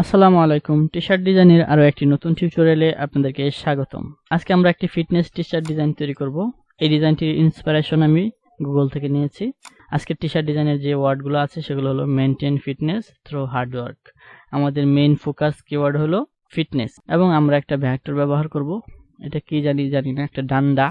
আসসালামু আলাইকুম। টি-শার্ট ডিজাইনের আরো একটি নতুন টিউটোরিয়ালে আপনাদেরকে স্বাগতম। আজকে আমরা একটি ফিটনেস টি-শার্ট ডিজাইন তৈরি করব। এই ডিজাইনটির ইন্সপিরেশন আমি গুগল থেকে নিয়েছি। আজকের টি-শার্ট ডিজাইনের যে ওয়ার্ডগুলো আছে সেগুলো হলো maintain fitness through hard work. আমাদের মেইন ফোকাস কিওয়ার্ড হলো ফিটনেস এবং আমরা একটা ভেক্টর ব্যবহার করব। এটা কি জানি না, একটা ডান্ডা।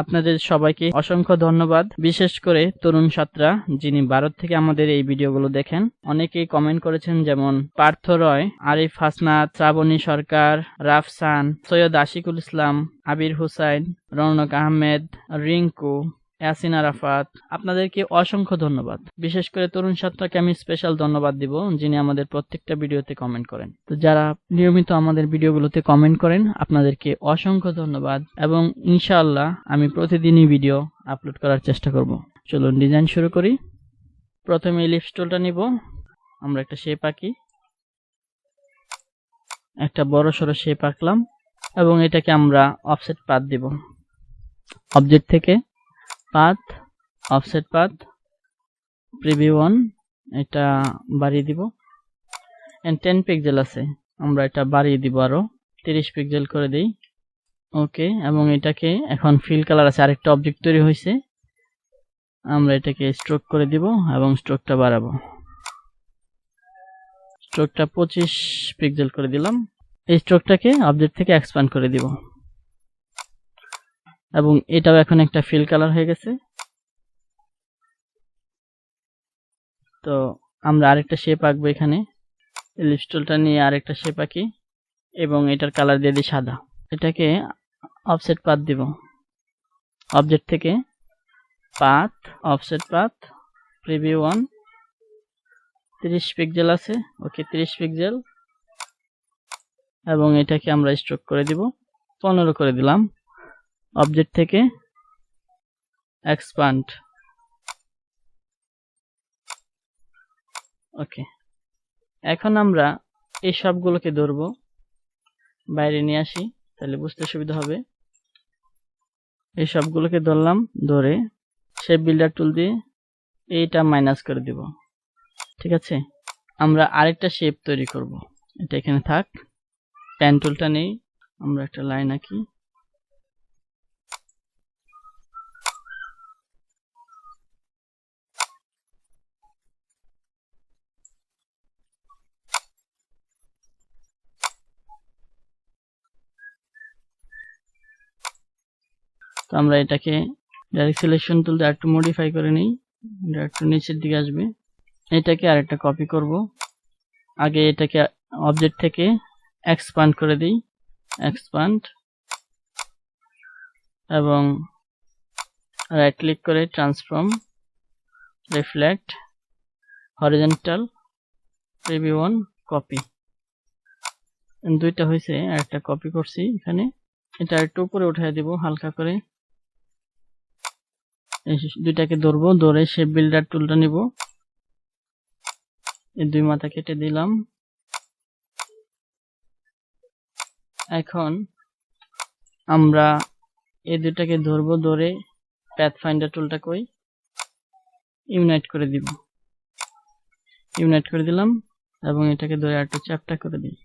আপনাদের সবাইকে অসংখ্য ধন্যবাদ, বিশেষ করে তরুণ ছাত্ররা যিনি ভারত থেকে আমাদের এই ভিডিওগুলো দেখেন। অনেকেই কমেন্ট করেছেন, যেমন পার্থ রয়, আরিফ হাসনাত, শ্রাবণী সরকার, রাফসান, সৈয়দ আশিকুল ইসলাম, আবির হুসাইন, রৌনক আহমেদ, রিঙ্কু, ইয়াসিন আরাফাত। আপনাদেরকে অসংখ্য ধন্যবাদ। বিশেষ করে তরুণ ছাত্রকে আমি স্পেশাল ধন্যবাদ দিব, যিনি আমাদের প্রত্যেকটা ভিডিওতে কমেন্ট করেন। তো যারা নিয়মিত আমাদের ভিডিওগুলোতে কমেন্ট করেন, আপনাদেরকে অসংখ্য ধন্যবাদ এবং ইনশাআল্লাহ আমি প্রতিদিনই ভিডিও আপলোড করার চেষ্টা করব। চলুন ডিজাইন শুরু করি। প্রথমে ইলিপস টুলটা নিব, আমরা একটা শেপ আঁকি। একটা বড় সড়ো শেপ আঁকলাম এবং এটাকে আমরা অফসেট পাথ দিব। অবজেক্ট থেকে পাথ, অফসেট পাথ, প্রিভিউ 1 এটা বাড়িয়ে দিব। এন্ড 10 পিক্সেল আছে, আমরা এটা বাড়িয়ে দিব, আরো 30 পিক্সেল করে দেই। ওকে, এবং এটাকে এখন ফিল কালার আছে, আরেকটা অবজেক্ট তৈরি হয়েছে, আমরা এটাকে স্ট্রোক করে দিব এবং স্ট্রোকটা বাড়াবো। স্ট্রোকটা 25 পিক্সেল করে দিলাম। এই স্ট্রোকটাকে অবজেক্ট থেকে এক্সপ্যান্ড করে দিব এবং এটাও এখন একটা ফিল কালার হয়ে গেছে। তো আমরা আরেকটা শেপ আঁকবো এখানে। ইলিপস টুলটা নিয়ে আরেকটা শেপ আঁকি এবং এটার কালার দিয়ে দিই সাদা। এটাকে অফসেট পাথ দিব। অবজেক্ট থেকে path, offset path, preview 1, 30 pixel আছে। ওকে, 30 পিক্সেল এবং এটাকে আমরা স্ট্রোক করে দিব, 15 করে দিলাম। অবজেক্ট থেকে এক্সপ্যান্ড। ওকে, এখন আমরা এই সবগুলোকে ধরবো, বাইরে নিয়ে আসি, তাহলে বুঝতে সুবিধা হবে। এই সবগুলোকে ধরলাম, ধরে শেপ বিল্ডার টুল দিয়ে এইটা মাইনাস করে দিব। ঠিক আছে, আমরা আরেকটা শেপ তৈরি করব। এটা এখানে থাক। পেন টুলটা নেই, আমরা একটা লাইন আঁকি। তো আমরা এটাকে ডাইরেক্ট সিলেকশন টুল দিয়ে একটু মডিফাই করে নিই, একটু নিচের দিকে আসবে। এটাকে আরেকটা কপি করব। আগে এটাকে অবজেক্ট থেকে এক্সপ্যান্ড করে দিই, এক্সপ্যান্ড, এবং রাইট ক্লিক করে transform, reflect, horizontal, preview 1, copy. দুইটা হয়েছে, একটা কপি করছি এখানে। এটা একটু উপরে উঠিয়ে দিব হালকা করে। এই দুইটাকে ধরবো, ধরে শেপ বিল্ডার টুলটা নিব, এই দুই মাথা কেটে দিলাম। এখন আমরা এই দুটাকে ধরবো, ধরে প্যাথ ফাইন্ডার টুলটা কই, ইউনাইট করে দিব। ইউনাইট করে দিলাম এবং এটাকে ধরে একটু চ্যাপ্টা করে দিই।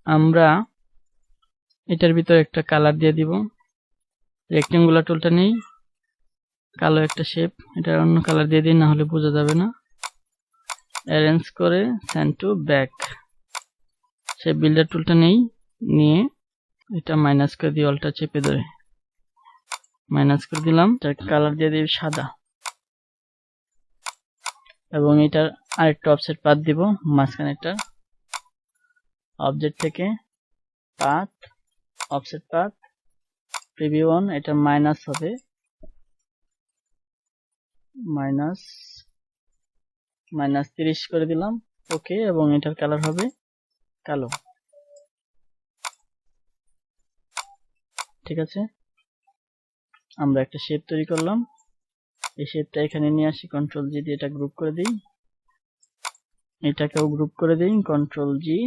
আমরা এটার ভিতরে একটা কালার দিয়ে দিব। রেক্টেঙ্গুলার টুলটা নেই, কালো একটা শেপ, এটা অন্য কালার দিয়ে দিই, না হলে বোঝা যাবে না। অ্যারেঞ্জ করে send to back. Shape builder টুলটা নেই, নিয়ে এটা মাইনাস করে দিই, অলটা চেপে ধরে মাইনাস করে দিলাম। তার কালার দিয়ে দিই সাদা এবং এটার আরেকটা অফসেট পাথ দিব মাঝখানেরটা। অবজেক্ট থেকে পাথ, অফসেট পাথ, প্রিভিউ 1, এটা মাইনাস হবে, মাইনাস 30 করে দিলাম। ওকে, এবং এটার কালার হবে কালো। ঠিক আছে, আমরা একটা শেপ তৈরি করলাম। এই শেপটা এখানে নিয়ে আসি, কন্ট্রোল জি দিয়ে এটা গ্রুপ করে দিই। এটাকেও গ্রুপ করে দিই, কন্ট্রোল জি,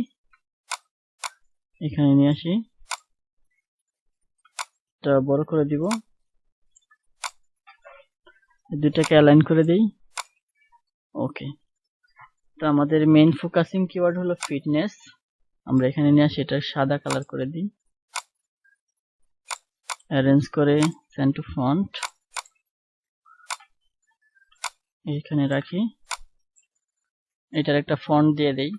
এখানে নিয়ে আসি, এটা বড় করে দিব। দুইটাকে অ্যালাইন করে দিই। ওকে, তো আমাদের মেইন ফোকাসিং কিওয়ার্ড হলো ফিটনেস। আমরা এখানে নিয়ে আসি, এটা সাদা কালার করে দিই, অ্যারেঞ্জ করে সেন্ড টু ফন্ট এখানে রাখি, এটার একটা ফন্ট দিয়ে দেই।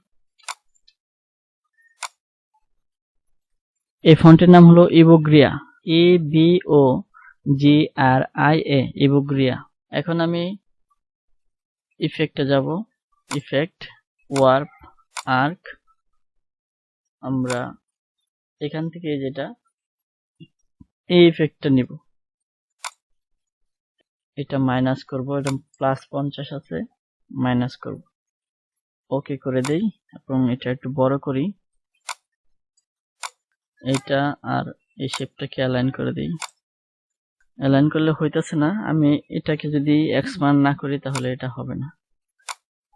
এই ফন্টের নাম হলো ইবোগ্রিয়া, EBOGRIA, ইবোগ্রিয়া। এখন আমি ইফেক্টে যাব, ইফেক্ট, ওয়ার্প, আর্ক। আমরা এখান থেকে যেটা এই ইফেক্টটা নিব, এটা মাইনাস করব, এটা +50 আছে, মাইনাস করব, ওকে করে দেই এবং এটা একটু বড় করি, এটা আর এই শেপটাকে অ্যালাইন করে দেই। অ্যালাইন করলে হইতাছে না, আমি এটাকে যদি এক্সপান্ড না করি তাহলে এটা হবে না।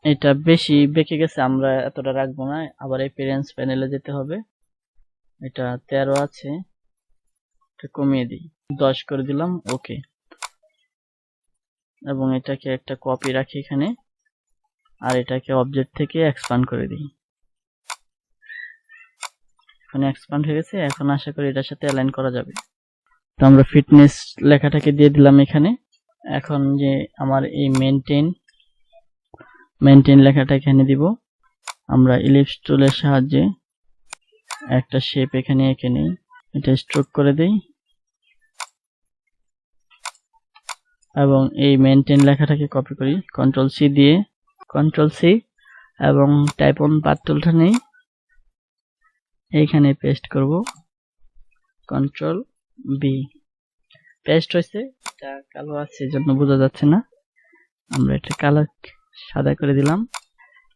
এটা বেশি বেঁকে গেছে, আমরা এতটা রাখবো না, আবার এই প্যারেন্টস প্যানেলে যেতে হবে। এটা 13 আছে, এটা কমিয়ে দিই, 10 করে দিলাম, ওকে। এবং এটাকে একটা কপি রাখি এখানে, আর এটাকে অবজেক্ট থেকে এক্সপান্ড করে দিই। এখন এক্সপান্ড হয়ে গেছে, এখন আশা করি এটার সাথে অ্যালাইন করা যাবে। তো আমরা ফিটনেস লেখাটাকে দিয়ে দিলাম এখানে। এখন যে আমার এই মেইনটেইন লেখাটা এখানে দিব। আমরা ইলিপস টুলের সাহায্যে একটা শেপ এখানে এঁকে নিই, এটা স্ট্রোক করে দেই এবং এই মেইনটেইন লেখাটাকে কপি করি, কন্ট্রোল সি এবং টাইপ অন পাথ টুলটা নেই, এইখানে পেস্ট করব, কন্ট্রোল বি, পেস্ট হয়েছে। এটা কালো আছে এজন্য বোঝা যাচ্ছে না, আমরা এটা কালার সাদা করে দিলাম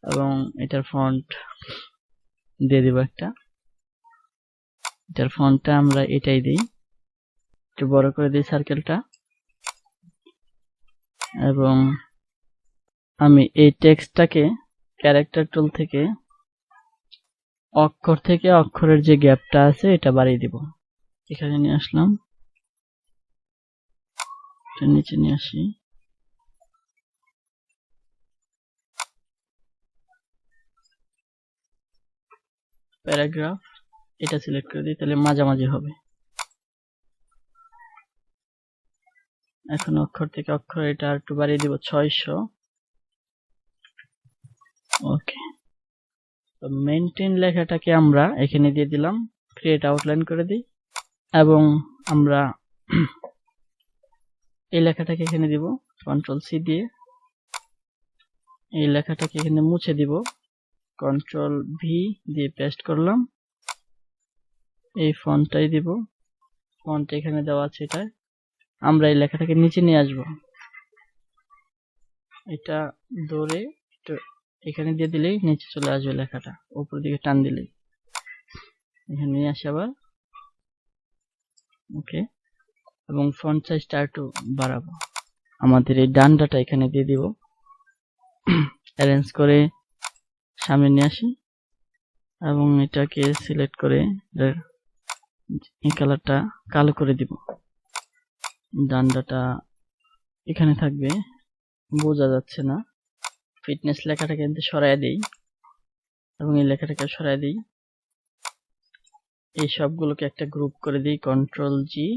এবং এটার ফন্ট দিয়ে দিব একটা, এটার ফন্টটা আমরা এটাই দিই, একটু বড় করে দিই সার্কেলটা। এবং আমি এই টেক্সটটাকে ক্যারেক্টার টুল থেকে অক্ষর থেকে অক্ষরের যে গ্যাপটা আছে এটা বাড়িয়ে দিব, এখানে নিয়ে আসলাম, এটা নিচে নিয়ে আসি, প্যারাগ্রাফ, এটা সিলেক্ট করে দিই, তাহলে মাঝামাঝি হবে। এখন অক্ষর থেকে অক্ষর এটা একটু বাড়িয়ে দিব, 600, ওকে। তো মেইনটেইন লেখাটাকে আমরা এখানে দিয়ে দিলাম, ক্রিয়েট আউটলাইন করে দিই এবং আমরা এই লেখাটাকে এখানে দিব, কন্ট্রোল সি দিয়ে এই লেখাটাকে এখানে মুছে দিব, কন্ট্রোল ভি দিয়ে পেস্ট করলাম, এই ফন্টটাই দিব, ফন্ট এখানে দেওয়া আছে, এটা আমরা এই লেখাটাকে নিচে নিয়ে আসব, এটা ধরে এখানে দিয়ে দিলেই নিচে চলে আসবে লেখাটা, উপর দিকে টান দিলেই এখানে নিয়ে আসে আবার, ওকে। এবং ফন্ট সাইজটা একটু বাড়াবো, আমাদের এই ডান্ডাটা এখানে দিয়ে দিব, অ্যারেঞ্জ করে সামনে নিয়ে আসি এবং এটাকে সিলেক্ট করে এই কালারটা কালো করে দিব, ডান্ডাটা এখানে থাকবে, বোঝা যাচ্ছে না। ফিটনেস লেখাটাকে কিন্তু সরাই দেই এবং এই লেখাটাকে সরাই দিই, এই সবগুলোকে একটা গ্রুপ করে দিই, কন্ট্রোল জি।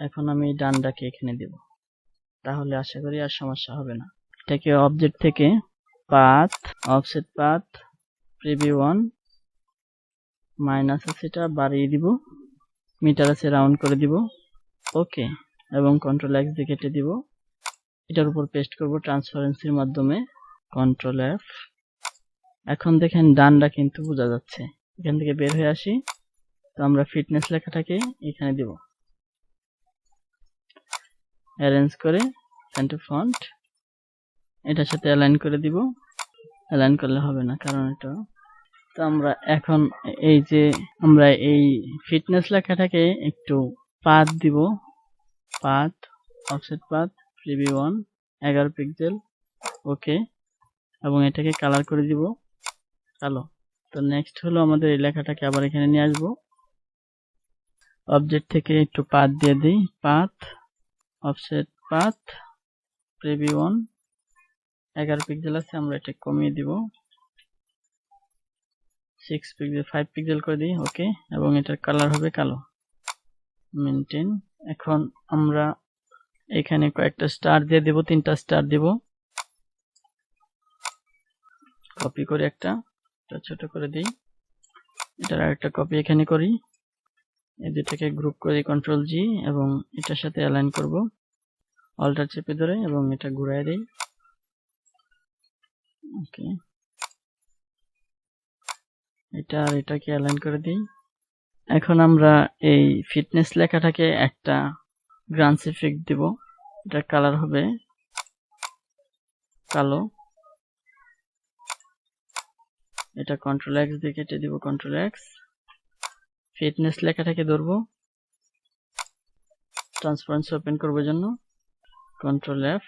এখন আমি ডান্ডাকে এখানে দেব, তাহলে আশা করি আর সমস্যা হবে না। এটাকে অবজেক্ট থেকে path, offset path, preview 1 minus আছে, এটা বাড়িয়ে দিব, মিটার আছে রাউন্ড করে দিব, ওকে। এবং কন্ট্রোল এক্স দিয়ে কেটে দিব, এটার উপর পেস্ট করব ট্রান্সপারেন্সির মাধ্যমে, কন্ট্রোল এফ। এখন দেখেন ডানটা কিন্তু বোঝা যাচ্ছে, এখান থেকে বের হয়ে আসি। তো আমরা ফিটনেস লেখাটাকে এখানে দিব, অ্যারেঞ্জ করে সেন্টার ফন্ট এটার সাথে অ্যালাইন করে দিব, অ্যালাইন করলে হবে না কারণ এটা। তো আমরা এখন এই যে আমরা এই ফিটনেস লেখাটাকে একটু পাথ দিব, path, offset path, preview 1 11 pixel, okay. এবং এটাকে কালার করে দিব কালো। তো নেক্সট হলো আমাদের এই লেখাটাকে আবার এখানে নিয়ে আসবো, অবজেক্ট থেকে একটু পাথ দিয়ে দিই, path, offset path, preview 1 11 pixel আছে, আমরা এটা কমিয়ে দিব 6 পিক্সেল 5 পিক্সেল করে দিই। ওকে, এবং এটার কালার হবে কালো। মেইনটেইন। এখন আমরা এখানে কয়েকটা স্টার দিয়ে দেব, 3টা স্টার দেব। কপি করে একটা ছোট করে দিই। এটার আরেকটা কপি এখানে করি, এই দুটাকে গ্রুপ করে কন্ট্রোল জি, এবং এটার সাথে অ্যালাইন করব অল্টার চেপে ধরে, এবং এটা ঘুরাই দেই। ওকে, এটা আর এটাকে অ্যালাইন করে দিই। এখন আমরা এই ফিটনেস লেখাটাকে একটা গ্রান্স ইফেক্ট দিব। এটার কালার হবে কালো। এটা কন্ট্রোল এক্স দিয়ে কেটে দিব, কন্ট্রোল এক্স। ফিটনেস লেখাটাকে ধরবো, ট্রান্সপারেন্সি ওপেন করবার জন্য কন্ট্রোল এফ,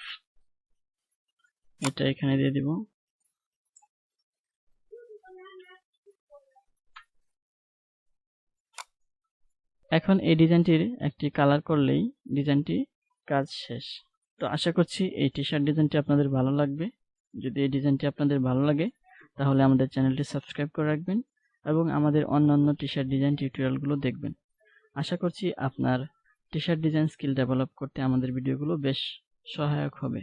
এটা এখানে দিয়ে দিব। এখন এই ডিজাইনটির একটি কালার করলেই ডিজাইনটি কাজ শেষ। তো আশা করছি এই টি শার্ট ডিজাইনটি আপনাদের ভালো লাগবে। যদি এই ডিজাইনটি আপনাদের ভালো লাগে তাহলে আমাদের চ্যানেলটি সাবস্ক্রাইব করে রাখবেন এবং আমাদের অন্যান্য টি শার্ট ডিজাইন টিউটোরিয়ালগুলো দেখবেন। আশা করছি আপনার T shirt design skill develop করতে আমাদের ভিডিওগুলো বেশ সহায়ক হবে।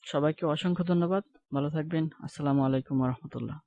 সবাইকে অসংখ্য ধন্যবাদ, ভালো থাকবেন। আসসালামু আলাইকুম ওয়া রাহমাতুল্লাহ।